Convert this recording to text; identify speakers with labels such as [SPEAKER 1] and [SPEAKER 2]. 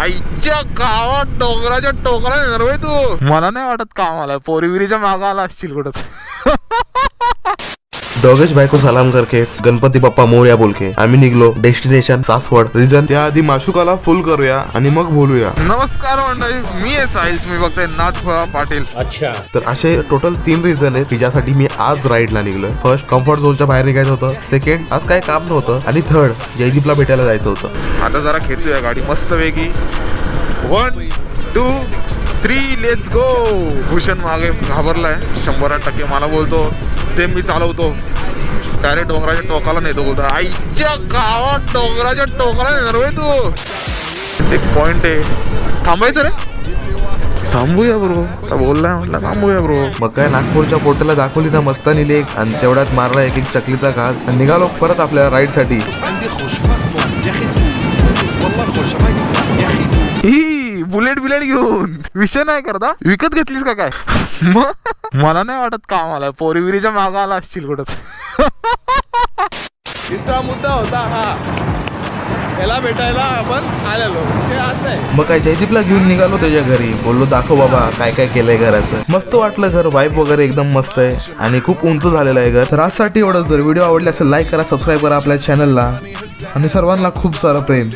[SPEAKER 1] आईच्या गावात डोंगराच्या टोकाला येणार होय तू. मला नाही वाटत कामाला पोरीविरीच्या मागा आला असशील कुठं.
[SPEAKER 2] डोगेश भाई को सलाम करके गणपती बाप्पा मोरया बोल के आम्ही निघलो डेस्टिनेशन सासवड रिजन. त्याआधी माशुकाला फुल करूया आणि मग बोलूया.
[SPEAKER 1] नमस्कार मंडळी, मी आहे साहिल, तुम्ही बघताय नाथ पाटील.
[SPEAKER 3] अच्छा,
[SPEAKER 2] तर असे टोटल 3 रिझन आहेत ज्यासाठी मी आज राईडला निघलोय. फर्स्ट कम्फर्ट झोनच्या बाहेर निघायचं होतं, सेकंड आज काय काम नव्हतं आणि थर्ड जयदीपला भेटायला जायचं होतं.
[SPEAKER 1] आता जरा खेचूया गाडी मस्त वेगी. 1 2 3 लेट्स गो. भूषण मागे घाबरलाय 100%. मला बोलतो ते मी चालवतो, डायरेक्ट डोंगराच्या टोकाला नेतो. बोलतो आईच्या गावात डोंगराच्या टोकाला नेणार होय तू. एक पॉइंट आहे, थांबायचं रे. थांबूया ब्रो, आता बोललाय म्हटलं थांबूया ब्रो.
[SPEAKER 2] मग काय नागपूरच्या पोर्टला दाखवली ना मस्तानी लेक आणि तेवढ्यात मारला एक चकलीचा घास आणि निघालो परत आपल्या राईड साठी.
[SPEAKER 1] ही बुलेट घेऊन विषय नाही करता, विकत घेतलीस का काय? मला नाही वाटत कामाला पोरीविरीच्या मागा आला असशील कुठं.
[SPEAKER 3] तिसरा मुद्दा होता हा, त्याला भेटायला आपण आलेलो.
[SPEAKER 2] मग काय जयदीपला घेऊन निघालो त्याच्या घरी. बोललो दाखव बाबा काय काय केलंय घराचं. मस्त वाटलं घर, वाईब वगैरे एकदम मस्त आहे आणि खूप उंच झालेलं आहे घर. तर आजसाठी एवढं. जर व्हिडिओ आवडले असेल लाईक करा, सबस्क्राईब करा आपल्या चॅनलला आणि सर्वांना खूप सारं प्रेम.